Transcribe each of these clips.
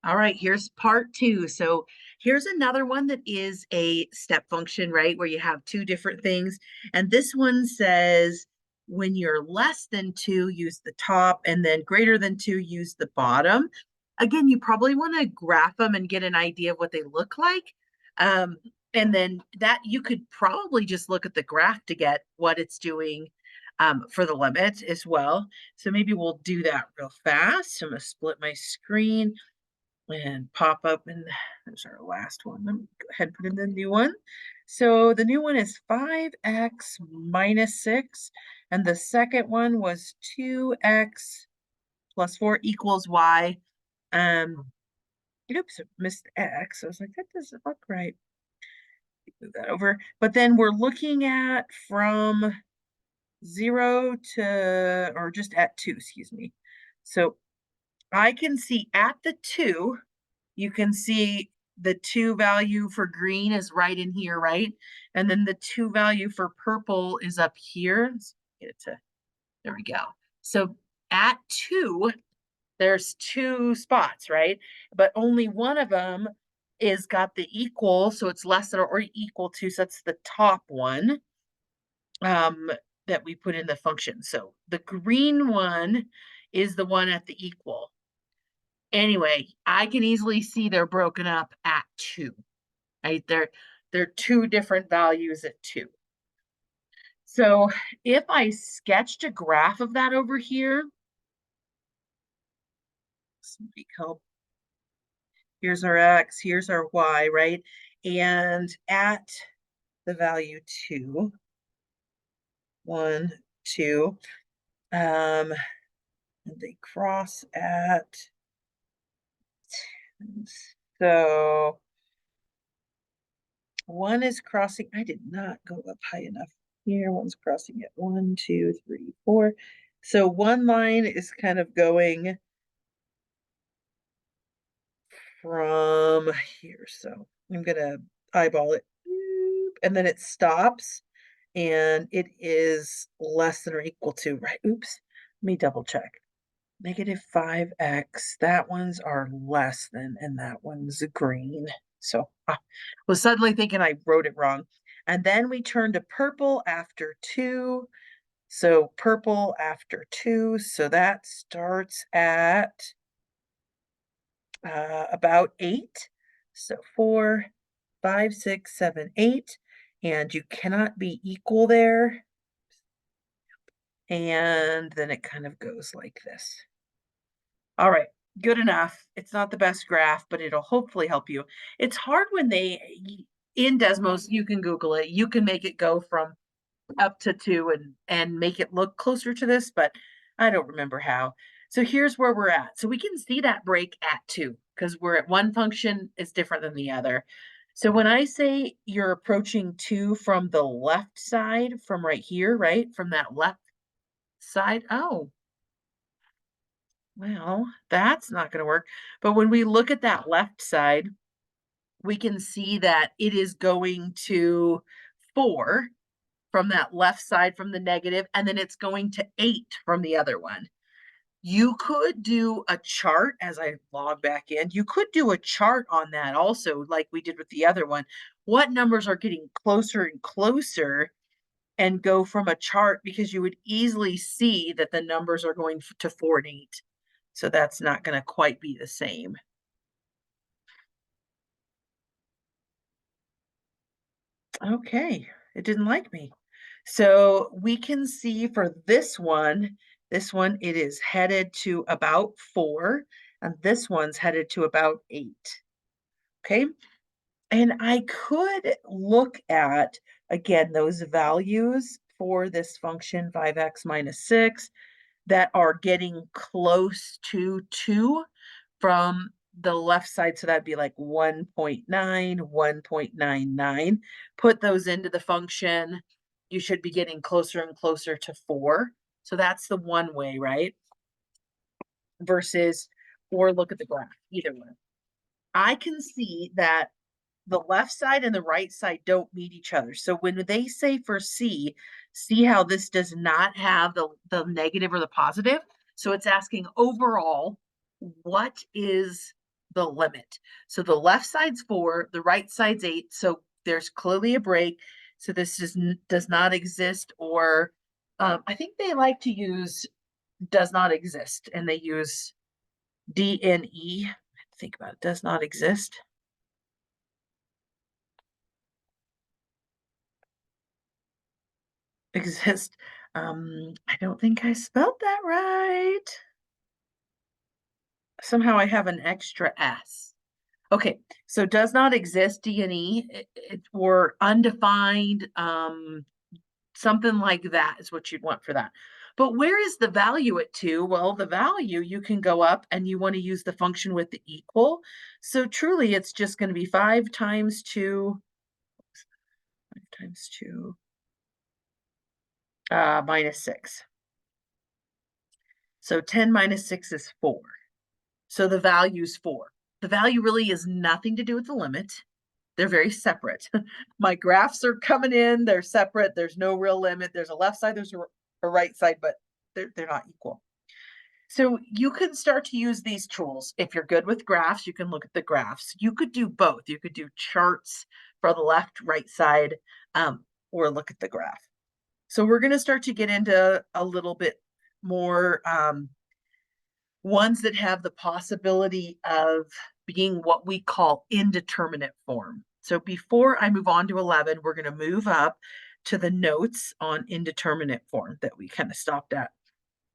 All right, here's part two. So here's another one that is a step function, right? Where you have two different things. And this one says when you're less than two, use the top, and then greater than two, use the bottom. Again, you probably want to graph them and get an idea of what they look like. Um, and then that you could probably just look at the graph to get what it's doing for the limit as well. So maybe we'll do that real fast. I'm going to split my screen and pop up, and there's our last one. Let me go ahead and put in the new one. So the new one is 5x minus 6, and the second one was 2x plus 4 equals y. Um, oops, missed x. I was like, that doesn't look right. Move that over. But then we're looking at from 0 to, or just at 2, excuse me. So I can see at the 2, you can see the 2 value for green is right in here, right? And then the 2 value for purple is up here. Let's get it to, there we go. So at 2, there's 2 spots, right? But only one of them is got the equal, so it's less than or equal to, so that's the top one um, that we put in the function. So the green one is the one at the equal. Anyway, I can easily see they're broken up at 2, right? They're 2 different values at 2. So if I sketched a graph of that over here, somebody help. Here's our x, here's our y, right? And at the value 2, 1, 2, and they cross at, so 1 is crossing, I did not go up high enough here. 1's crossing at 1, 2, 3, 4. So one line is kind of going from here. So I'm gonna eyeball it, and then it stops, and it is less than or equal to, right? Oops, let me double check. Negative 5x, that ones are less than, and that one's green. So was suddenly thinking I wrote it wrong. And then we turn to purple after 2. So purple after 2. So that starts at about 8. So 4, 5, 6, 7, 8. And you cannot be equal there. And then it kind of goes like this. All right, good enough. It's not the best graph, but it'll hopefully help you. It's hard when in Desmos, you can Google it. You can make it go from up to 2 and make it look closer to this, but I don't remember how. So here's where we're at. So we can see that break at 2 because we're at one function is different than the other. So when I say you're approaching 2 from the left side, from right here, right? From that left side. Oh, well, that's not going to work. But when we look at that left side, we can see that it is going to 4 from that left side from the negative, and then it's going to 8 from the other one. You could do a chart as I log back in. You could do a chart on that also, like we did with the other one. What numbers are getting closer and closer, and go from a chart, because you would easily see that the numbers are going to 4 and 8. So that's not going to quite be the same. Okay, it didn't like me. So we can see for this one, it is headed to about 4, and this one's headed to about 8. Okay, and I could look at, again, those values for this function 5x minus 6 that are getting close to 2 from the left side. So that'd be like 1.9, 1.99. Put those into the function. You should be getting closer and closer to 4. So that's the one way, right? Versus, or look at the graph, either one. I can see that the left side and the right side don't meet each other. So when they say for C, see how this does not have the negative or the positive? So it's asking overall, what is the limit. So the left side's 4, the right side's 8. So there's clearly a break. So this does not exist, or I think they like to use does not exist, and they use DNE. Think about it, does not exist. Exist. I don't think I spelled that right. Somehow I have an extra S. Okay, so does not exist, DNE, or undefined, something like that is what you'd want for that. But where is the value at 2? Well, the value, you can go up and you want to use the function with the equal. So truly, it's just going to be 5 times 2, 5 times 2, minus 6. So 10 minus 6 is 4. So the value is 4. The value really is nothing to do with the limit. They're very separate. My graphs are coming in, they're separate. There's no real limit. There's a left side, there's a right side, but they're not equal. So you can start to use these tools. If you're good with graphs, you can look at the graphs. You could do both. You could do charts for the left, right side, or look at the graph. So we're going to start to get into a little bit more ones that have the possibility of being what we call indeterminate form. So before I move on to 11, we're going to move up to the notes on indeterminate form that we kind of stopped at.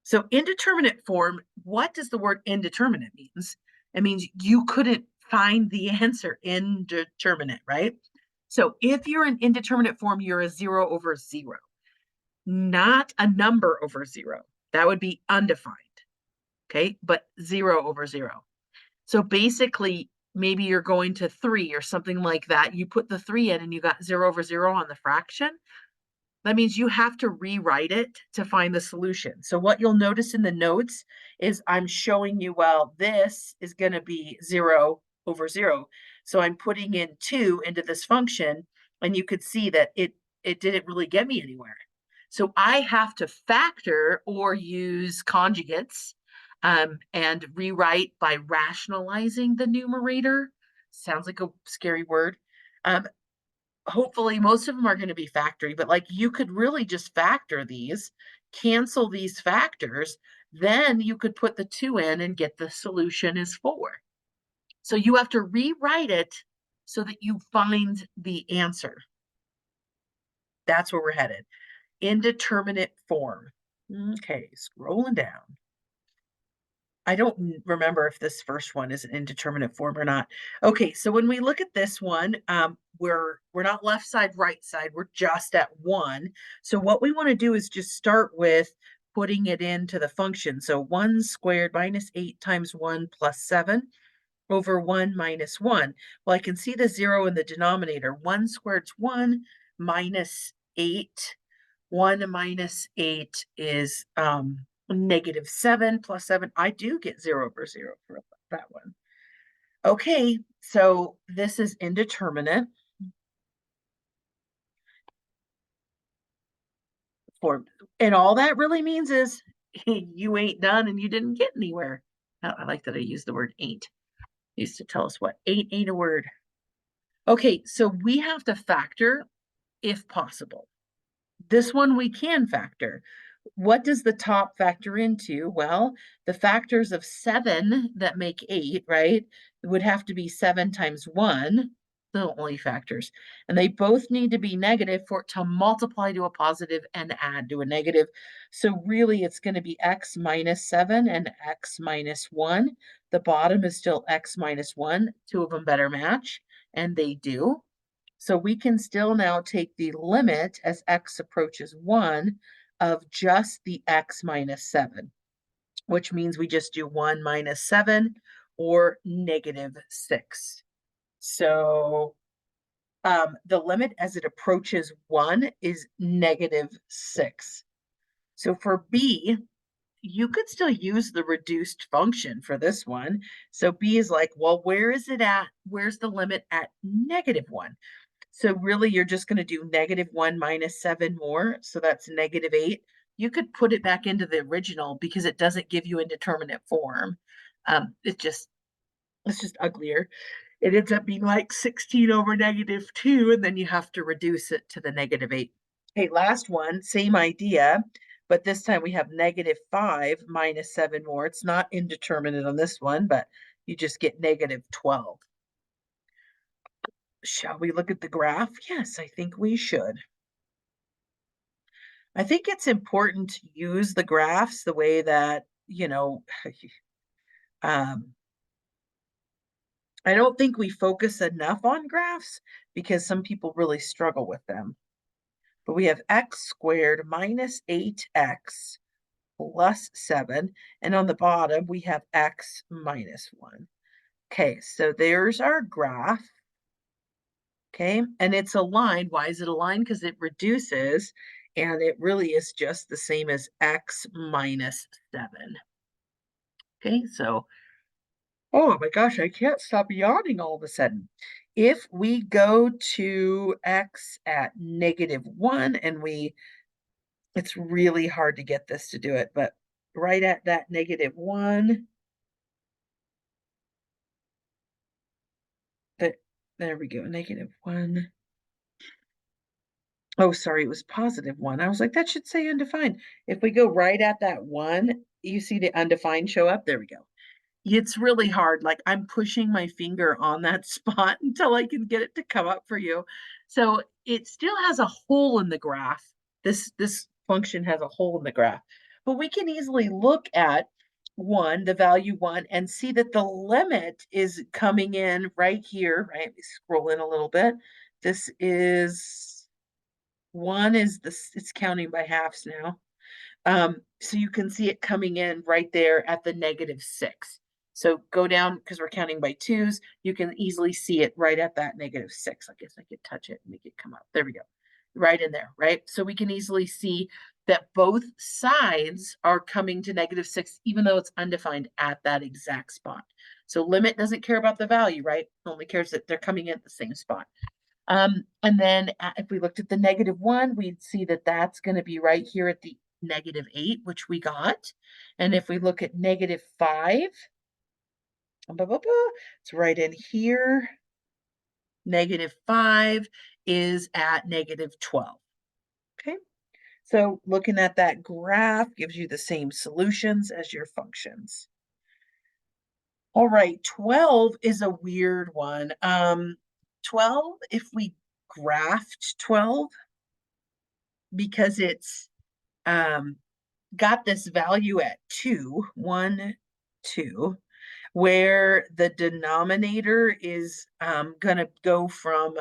So indeterminate form, what does the word indeterminate means? It means you couldn't find the answer, indeterminate, right? So if you're an indeterminate form, you're a 0 over 0, not a number over 0. That would be undefined. Okay, but 0 over 0. So basically, maybe you're going to 3 or something like that. You put the 3 in and you got 0 over 0 on the fraction. That means you have to rewrite it to find the solution. So what you'll notice in the notes is I'm showing you, well, this is going to be 0 over 0. So I'm putting in 2 into this function, and you could see that it didn't really get me anywhere. So I have to factor or use conjugates and rewrite by rationalizing the numerator. Sounds like a scary word. Hopefully most of them are going to be factory, but like you could really just factor these, cancel these factors, then you could put the 2 in and get the solution is 4. So you have to rewrite it so that you find the answer. That's where we're headed. Indeterminate form. Okay, scrolling down. I don't remember if this first one is an indeterminate form or not. Okay, so when we look at this one, we're not left side, right side, we're just at 1. So what we want to do is just start with putting it into the function. So 1 squared minus 8 times 1 plus 7 over 1 minus 1. Well, I can see the 0 in the denominator. 1 squared's 1 minus 8. 1 minus 8 is -7 plus 7. I do get 0 over 0 for that one. Okay, so this is indeterminate form. And all that really means is you ain't done and you didn't get anywhere. I like that I use the word ain't. It used to tell us what ain't a word. Okay, so we have to factor if possible. This one we can factor. What does the top factor into? Well, the factors of 7 that make 8, right, would have to be 7 times 1, the only factors. And they both need to be negative for it to multiply to a positive and add to a negative. So really, it's going to be x minus 7 and x minus 1. The bottom is still x minus 1. Two of them better match, and they do. So we can still now take the limit as x approaches 1 of just the x minus 7, which means we just do 1 minus 7 or -6. So the limit as it approaches 1 is -6. So for B, you could still use the reduced function for this one. So B is like, well, where is it at? Where's the limit at -1? So really, you're just going to do -1 minus 7 more. So that's -8. You could put it back into the original because it doesn't give you indeterminate form. It just It's just uglier. It ends up being like 16 over -2, and then you have to reduce it to the -8. Okay, last one, same idea, but this time we have -5 minus 7 more. It's not indeterminate on this one, but you just get -12. Shall we look at the graph? Yes, I think we should. I think it's important to use the graphs the way that, um, I don't think we focus enough on graphs because some people really struggle with them. But we have x squared minus 8x plus 7, and on the bottom we have x minus 1. Okay, so there's our graph. Okay, and it's aligned. Why is it aligned? Because it reduces, and it really is just the same as x minus 7. Okay, so, oh my gosh, I can't stop yawning all of a sudden. If we go to x at -1 and it's really hard to get this to do it, but right at that -1, there we go, -1. Oh, sorry, it was +1. I was like, that should say undefined. If we go right at that 1, you see the undefined show up? There we go. It's really hard, like, I'm pushing my finger on that spot until I can get it to come up for you. So, it still has a hole in the graph. This function has a hole in the graph. But we can easily look at 1, the value 1, and see that the limit is coming in right here, right? We scroll in a little bit. This is 1 is it's counting by halves now. So you can see it coming in right there at the -6. So go down because we're counting by twos. You can easily see it right at that -6. I guess I could touch it and make it come up. There we go. Right in there, right? So we can easily see that both sides are coming to -6, even though it's undefined at that exact spot. So limit doesn't care about the value, right? Only cares that they're coming in at the same spot. And then if we looked at the -1, we'd see that that's going to be right here at the -8, which we got. And if we look at -5, it's right in here. -5 is at -12. Okay. So looking at that graph gives you the same solutions as your functions. All right, 12 is a weird one. 12, if we graphed 12, because it's got this value at 2, 1, 2, where the denominator is going to go from,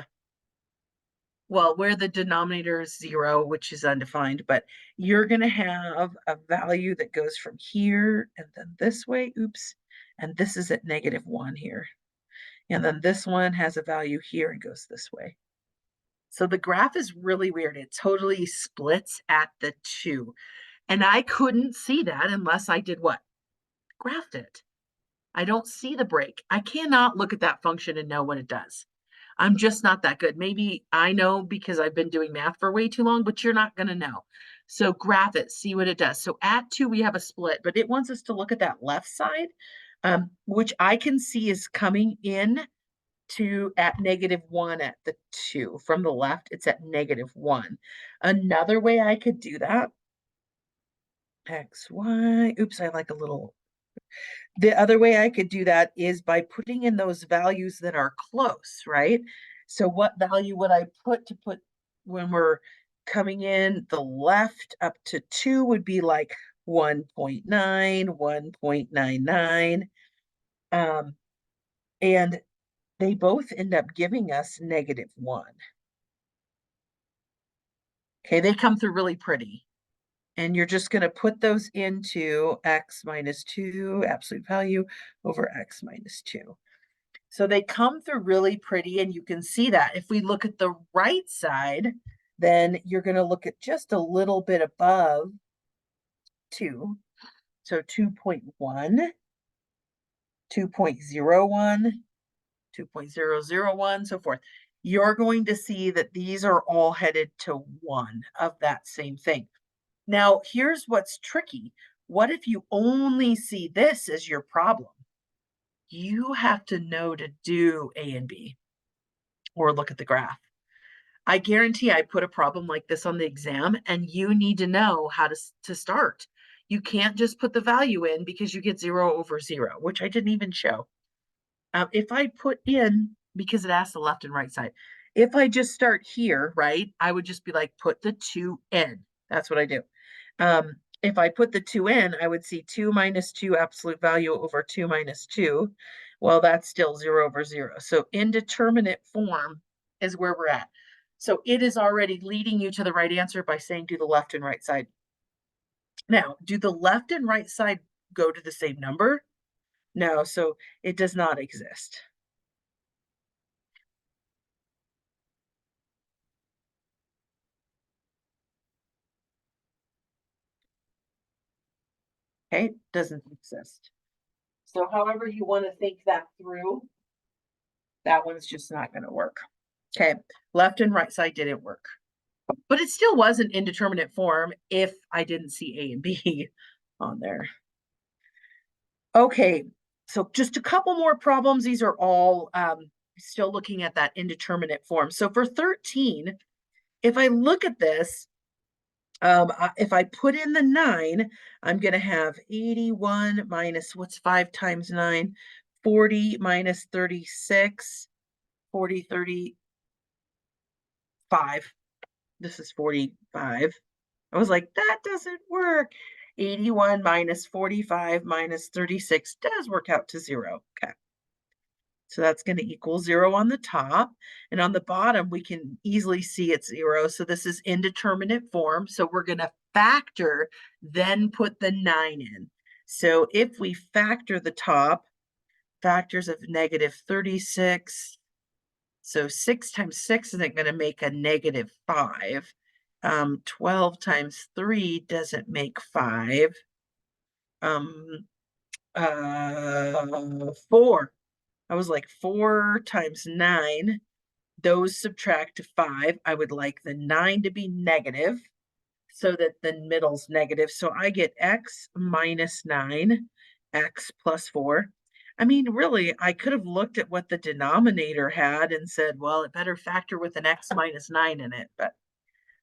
well, where the denominator is 0, which is undefined, but you're going to have a value that goes from here and then this way, oops, and this is at -1 here. And then this one has a value here and goes this way. So the graph is really weird. It totally splits at the 2. And I couldn't see that unless I did what? Graphed it. I don't see the break. I cannot look at that function and know what it does. I'm just not that good. Maybe I know because I've been doing math for way too long, but you're not going to know. So graph it, see what it does. So at 2, we have a split, but it wants us to look at that left side, which I can see is coming in to at -1 at the 2. From the left, it's at -1. Another way I could do that, x, y, oops, I like a little. The other way I could do that is by putting in those values that are close, right? So what value would I put when we're coming in the left up to 2 would be like 1.9, 1.99. And they both end up giving us -1. Okay, they come through really pretty. And you're just going to put those into x minus 2, absolute value, over x minus 2. So they come through really pretty, and you can see that. If we look at the right side, then you're going to look at just a little bit above 2. So 2.1, 2.01, 2.001, so forth. You're going to see that these are all headed to 1 of that same thing. Now, here's what's tricky. What if you only see this as your problem? you have to know to do A and B or look at the graph. I guarantee I put a problem like this on the exam and you need to know how to start. You can't just put the value in because you get 0/0, which I didn't even show. If I put in, because it asks the left and right side, if I just start here, right, I would just be like, put the 2 in. That's what I do. If I put the 2 in, I would see 2 minus 2 absolute value over 2 minus 2. Well, that's still 0/0. So indeterminate form is where we're at. So it is already leading you to the right answer by saying do the left and right side. Now, do the left and right side go to the same number? No, so it does not exist. Okay, doesn't exist. So however you want to think that through, that one's just not going to work. Okay, left and right side didn't work. But it still was an indeterminate form if I didn't see A and B on there. Okay, so just a couple more problems. These are all still looking at that indeterminate form. So for 13, if I look at this, if I put in the 9, I'm going to have 81 minus, what's 5 times 9? 40 minus 36, 40, 35. This is 45. I was like, that doesn't work. 81 minus 45 minus 36 does work out to 0. Okay. So that's going to equal 0 on the top. And on the bottom, we can easily see it's 0. So this is indeterminate form. So we're going to factor, then put the 9 in. So if we factor the top, factors of negative 36. So 6 times 6 isn't going to make a negative 5. 12 times 3 doesn't make 5. 4. I was like 4 times 9. Those subtract to 5. I would like the 9 to be negative so that the middle's negative. So I get x minus 9, x plus 4. I mean, really, I could have looked at what the denominator had and said, well, it better factor with an x minus 9 in it. But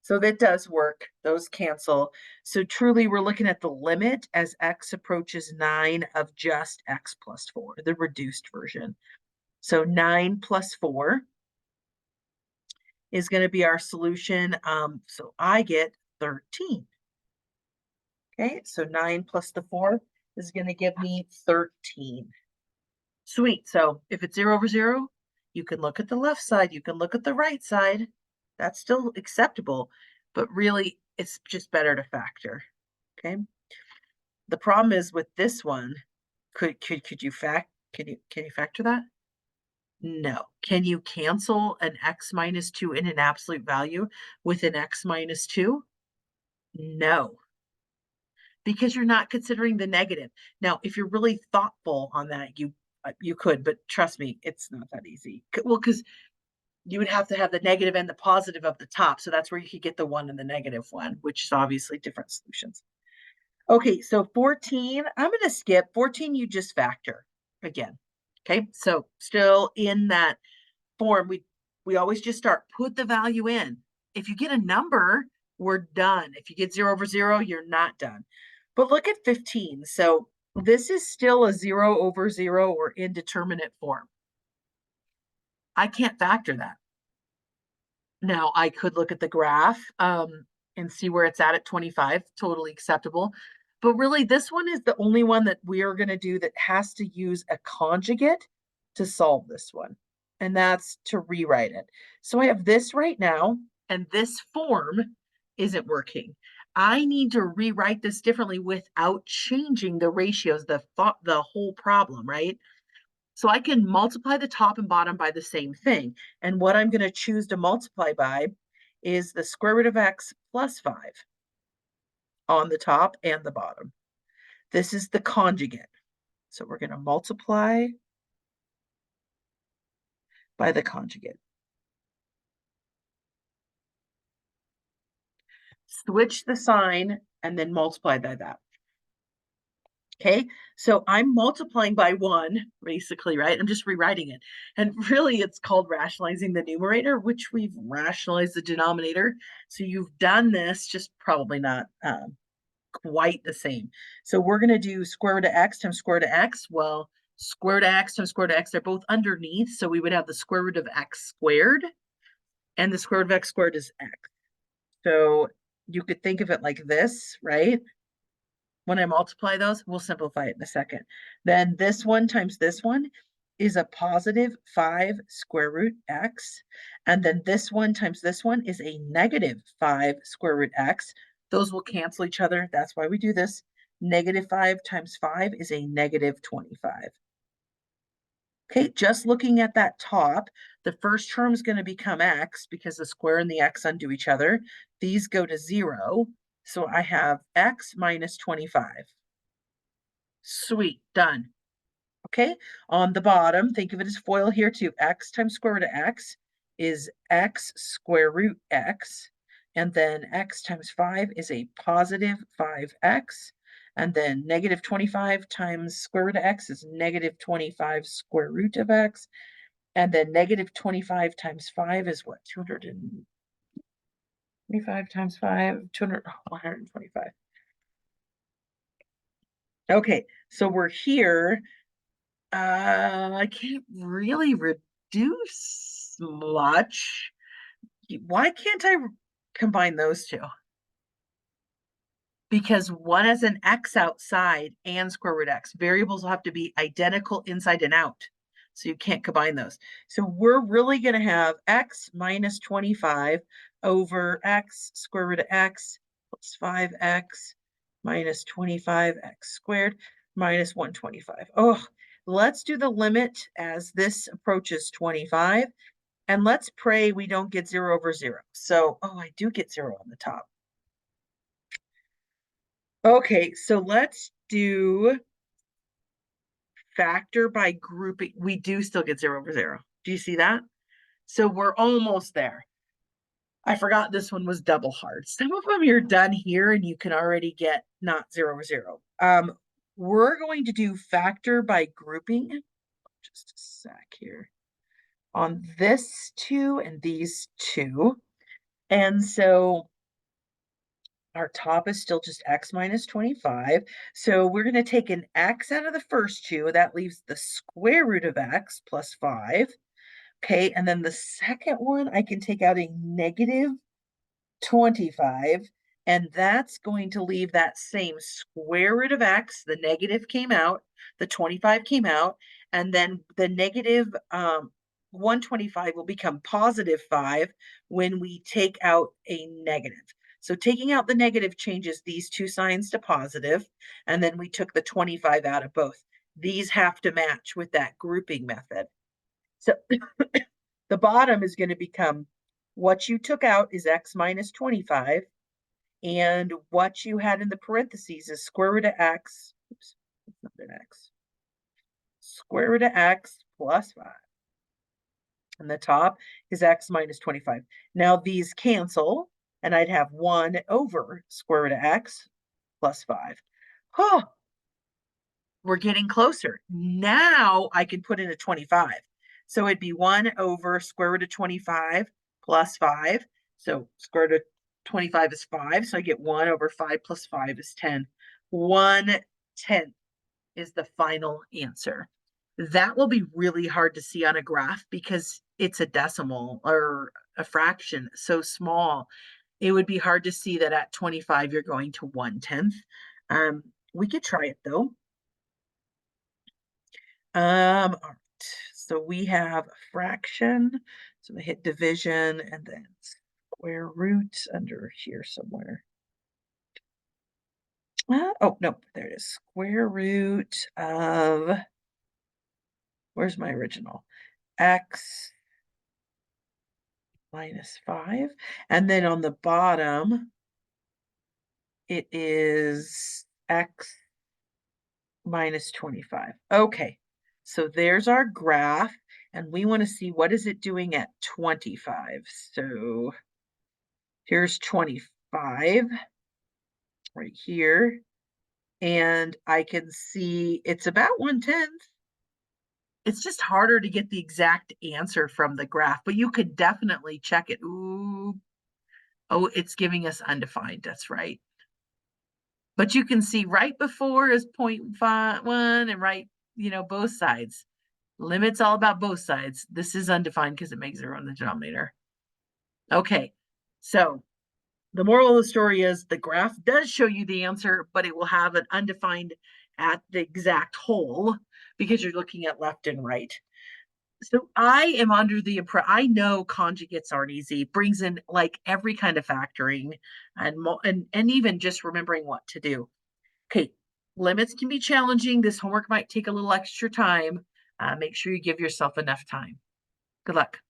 so that does work. Those cancel. So truly, we're looking at the limit as x approaches 9 of just x plus 4, the reduced version. So 9 plus 4 is going to be our solution. So I get 13. Okay, so 9 plus the 4 is going to give me 13. Sweet. So if it's 0/0, you can look at the left side, you can look at the right side. That's still acceptable, but really it's just better to factor. Okay. The problem is with this one, could you can you factor that? No. Can you cancel an x minus 2 in an absolute value with an x minus 2? No, because you're not considering the negative. Now, if you're really thoughtful on that, you could, but trust me, it's not that easy. Well, because you would have to have the negative and the positive of the top. So that's where you could get the 1 and the negative 1, which is obviously different solutions. Okay, so 14, I'm going to skip. 14, you just factor again. Okay, so still in that form, we always just start, put the value in. If you get a number, we're done. If you get 0/0, you're not done. But look at 15. So this is still a 0/0 or indeterminate form. I can't factor that. Now, I could look at the graph and see where it's at 25, totally acceptable. But really, this one is the only one that we are going to do that has to use a conjugate to solve this one. And that's to rewrite it. So I have this right now, and this form isn't working. I need to rewrite this differently without changing the ratios, the whole problem, right? So I can multiply the top and bottom by the same thing. And what I'm going to choose to multiply by is the square root of x plus 5 on the top and the bottom. This is the conjugate. So we're going to multiply by the conjugate. Switch the sign and then multiply by that. Okay, so I'm multiplying by 1, basically, right? I'm just rewriting it. And really, it's called rationalizing the numerator, which we've rationalized the denominator. So you've done this, just probably not quite the same. So we're going to do square root of x times square root of x. Well, square root of x times square root of x, they're both underneath. So we would have the square root of x squared, and the square root of x squared is x. So you could think of it like this, right? When I multiply those, we'll simplify it in a second. Then this one times this one is a positive 5 square root x. And then this one times this one is a negative 5 square root x. Those will cancel each other. That's why we do this. Negative 5 times 5 is a negative 25. Okay, just looking at that top, the first term is going to become x because the square and the x undo each other. These go to 0. So I have x minus 25. Sweet, done. Okay, on the bottom, think of it as FOIL here too. X times square root of x is x square root x. And then x times 5 is a positive 5x. And then negative 25 times square root of x is negative 25 square root of x. And then negative 25 times 5 is what? 225 times 5, 125. Okay, so we're here. I can't really reduce much. Why can't I combine those two? Because one has an x outside and square root x. Variables will have to be identical inside and out. So you can't combine those. So we're really going to have x minus 25 over x square root of x plus 5x minus 25x squared minus 125. Oh, let's do the limit as this approaches 25. And let's pray we don't get 0 over 0. So, oh, I do get 0 on the top. Okay, so let's do factor by grouping. We do still get 0 over 0. Do you see that? So we're almost there. I forgot this one was double hard. Some of them you're done here and you can already get not 0 over 0. We're going to do factor by grouping. Just a sec here. On this 2 and these 2. And so our top is still just x minus 25. So we're going to take an x out of the first 2. That leaves the square root of x plus 5. Okay, and then the second one, I can take out a negative 25. And that's going to leave that same square root of x. The negative came out. The 25 came out. And then the negative 125 will become positive 5 when we take out a negative. So taking out the negative changes these two signs to positive, and then we took the 25 out of both. These have to match with that grouping method. So the bottom is going to become what you took out is x minus 25, and what you had in the parentheses is square root of x. Oops, that's not an x. Square root of x plus 5. And the top is x minus 25. Now these cancel, and I'd have 1 over square root of x plus 5. Oh, we're getting closer. Now I can put in a 25. So it'd be 1 over square root of 25 plus 5. So square root of 25 is 5. So I get 1 over 5 plus 5 is 10. 1/10 is the final answer. That will be really hard to see on a graph because it's a decimal or a fraction so small. It would be hard to see that at 25 you're going to 1/10. We could try it though. All right. So we have a fraction. So we hit division and then square root under here somewhere. Oh, no, there it is. Square root of, where's my original? X minus 5. And then on the bottom, it is x minus 25. Okay, so there's our graph, and we want to see what is it doing at 25. So here's 25 right here. and I can see it's about 1/10. It's just harder to get the exact answer from the graph, but you could definitely check it. Ooh, oh, it's giving us undefined. That's right. But you can see right before is 0.51 and right, both sides. Limit's all about both sides. This is undefined because it makes 0 in the denominator. Okay, so the moral of the story is the graph does show you the answer, but it will have an undefined at the exact hole because you're looking at left and right. So I am under the impression, I know conjugates aren't easy, brings in like every kind of factoring and even just remembering what to do. Okay, limits can be challenging. This homework might take a little extra time. Make sure you give yourself enough time. Good luck.